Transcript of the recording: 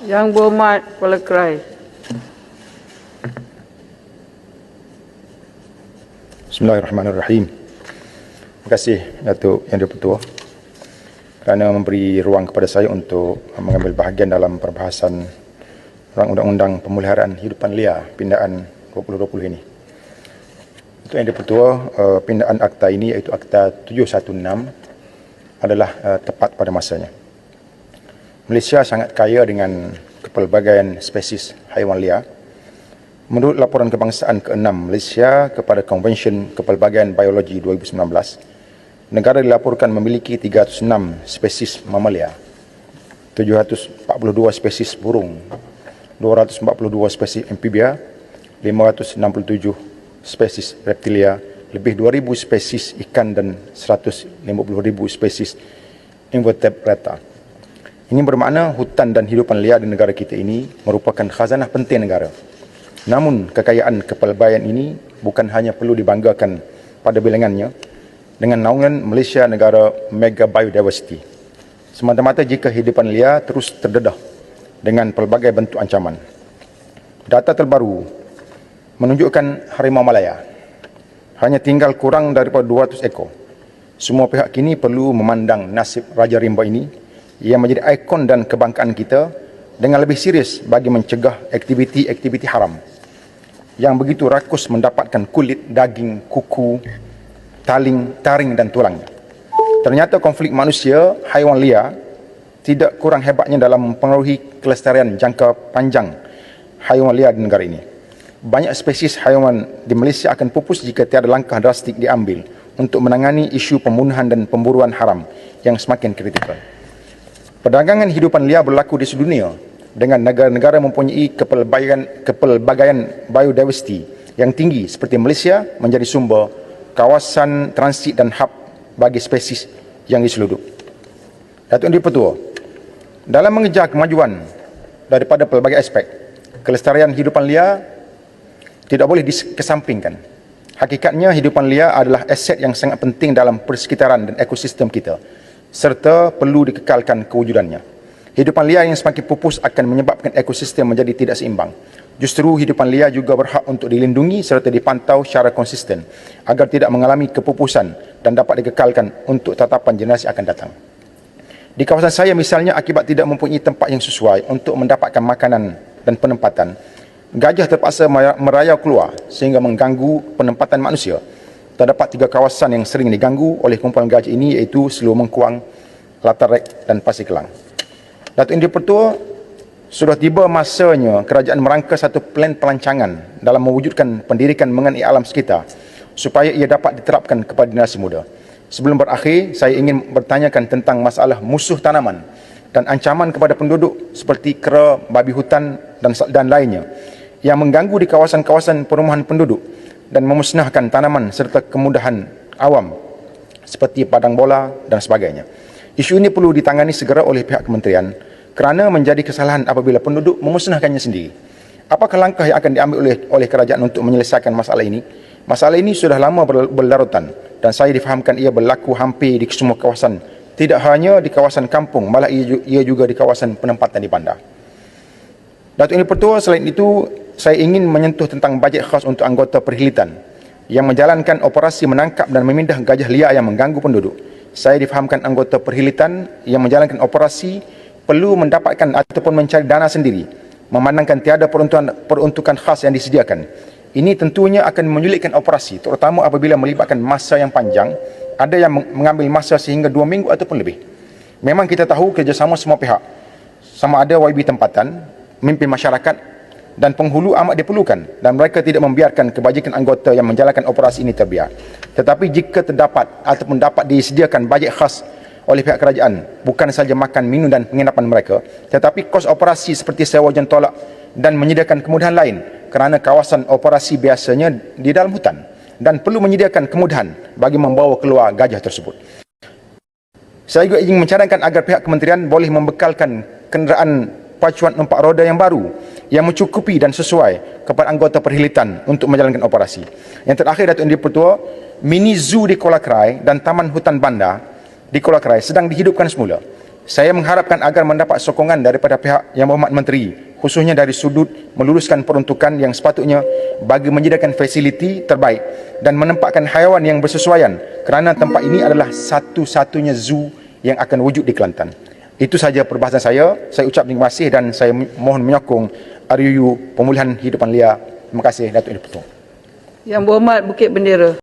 Yang Berhormat Kepala Kerai. Bismillahirrahmanirrahim. Terima kasih Datuk Yang di-Pertua kerana memberi ruang kepada saya untuk mengambil bahagian dalam perbahasan Undang-Undang Pemeliharaan Hidupan Liar pindaan 2020 ini. Untuk Yang di-Pertua, pindaan akta ini iaitu Akta 716 adalah tepat pada masanya. Malaysia sangat kaya dengan kepelbagaian spesies haiwan liar. Menurut laporan kebangsaan ke-6 Malaysia kepada Konvensyen Kepelbagaian Biologi 2019, negara dilaporkan memiliki 306 spesies mamalia, 742 spesies burung, 242 spesies amfibia, 567 spesies reptilia, lebih 2,000 spesies ikan dan 150,000 spesies invertebrata. Ini bermakna hutan dan hidupan liar di negara kita ini merupakan khazanah penting negara. Namun, kekayaan kepelbagaian ini bukan hanya perlu dibanggakan pada bilangannya dengan naungan Malaysia negara mega biodiversity, semata-mata jika hidupan liar terus terdedah dengan pelbagai bentuk ancaman. Data terbaru menunjukkan harimau Malaya hanya tinggal kurang daripada 200 ekor. Semua pihak kini perlu memandang nasib Raja Rimba ini yang menjadi ikon dan kebanggaan kita dengan lebih serius bagi mencegah aktiviti-aktiviti haram yang begitu rakus mendapatkan kulit, daging, kuku, taring dan tulangnya. Ternyata konflik manusia, haiwan liar tidak kurang hebatnya dalam mempengaruhi kelestarian jangka panjang haiwan liar di negara ini. Banyak spesies haiwan di Malaysia akan pupus jika tiada langkah drastik diambil untuk menangani isu pembunuhan dan pemburuan haram yang semakin kritikal. Perdagangan hidupan liar berlaku di sedunia dengan negara-negara mempunyai kepelbagaian biodiversity yang tinggi seperti Malaysia menjadi sumber kawasan transit dan hub bagi spesies yang diseludup. Datuk Yang di-Pertua, dalam mengejar kemajuan daripada pelbagai aspek, kelestarian hidupan liar tidak boleh dikesampingkan. Hakikatnya hidupan liar adalah aset yang sangat penting dalam persekitaran dan ekosistem kita, serta perlu dikekalkan kewujudannya. Hidupan liar yang semakin pupus akan menyebabkan ekosistem menjadi tidak seimbang. Justru hidupan liar juga berhak untuk dilindungi serta dipantau secara konsisten agar tidak mengalami kepupusan dan dapat dikekalkan untuk tatapan generasi akan datang. Di kawasan saya misalnya, akibat tidak mempunyai tempat yang sesuai untuk mendapatkan makanan dan penempatan, gajah terpaksa merayau keluar sehingga mengganggu penempatan manusia. Terdapat 3 kawasan yang sering diganggu oleh kumpulan gajah ini, iaitu Selur Mengkuang, Latarek dan Pasir Kelang. Datuk Yang di-Pertua, sudah tiba masanya kerajaan merangka satu plan pelancangan dalam mewujudkan pendidikan mengenai alam sekitar supaya ia dapat diterapkan kepada generasi muda. Sebelum berakhir, saya ingin bertanyakan tentang masalah musuh tanaman dan ancaman kepada penduduk seperti kera, babi hutan dan lainnya yang mengganggu di kawasan-kawasan perumahan penduduk dan memusnahkan tanaman serta kemudahan awam seperti padang bola dan sebagainya. Isu ini perlu ditangani segera oleh pihak kementerian kerana menjadi kesalahan apabila penduduk memusnahkannya sendiri. Apakah langkah yang akan diambil oleh kerajaan untuk menyelesaikan masalah ini? Masalah ini sudah lama berlarutan dan saya difahamkan ia berlaku hampir di semua kawasan, tidak hanya di kawasan kampung, malah ia juga di kawasan penempatan di bandar. Datuk Yang di-Pertua, selain itu, saya ingin menyentuh tentang bajet khas untuk anggota perkhidmatan yang menjalankan operasi menangkap dan memindah gajah liar yang mengganggu penduduk. Saya difahamkan anggota perkhidmatan yang menjalankan operasi perlu mendapatkan ataupun mencari dana sendiri, memandangkan tiada peruntukan khas yang disediakan. Ini tentunya akan menyulitkan operasi, terutama apabila melibatkan masa yang panjang. Ada yang mengambil masa sehingga 2 minggu ataupun lebih. Memang kita tahu kerjasama semua pihak, sama ada YB tempatan, pemimpin masyarakat dan penghulu amat diperlukan dan mereka tidak membiarkan kebajikan anggota yang menjalankan operasi ini terbiar. Tetapi jika terdapat ataupun dapat disediakan bajet khas oleh pihak kerajaan, bukan saja makan, minum dan penginapan mereka, tetapi kos operasi seperti sewa jentolak dan menyediakan kemudahan lain kerana kawasan operasi biasanya di dalam hutan dan perlu menyediakan kemudahan bagi membawa keluar gajah tersebut. Saya juga ingin mencadangkan agar pihak kementerian boleh membekalkan kenderaan pacuan 4 roda yang baru yang mencukupi dan sesuai kepada anggota perkhidmatan untuk menjalankan operasi. Yang terakhir, Datuk Yang di-Pertua, mini zoo di Kuala Krai dan taman hutan bandar di Kuala Krai sedang dihidupkan semula. Saya mengharapkan agar mendapat sokongan daripada pihak Yang Berhormat Menteri, khususnya dari sudut meluruskan peruntukan yang sepatutnya bagi menyediakan fasiliti terbaik dan menempatkan haiwan yang bersesuaian, kerana tempat ini adalah satu-satunya zoo yang akan wujud di Kelantan. Itu saja perbahasan saya. Saya ucap terima kasih dan saya mohon menyokong RUU Pemulihan Hidupan Liar. Terima kasih, Datuk Yang Dipertua. Yang Berhormat Bukit Bendera.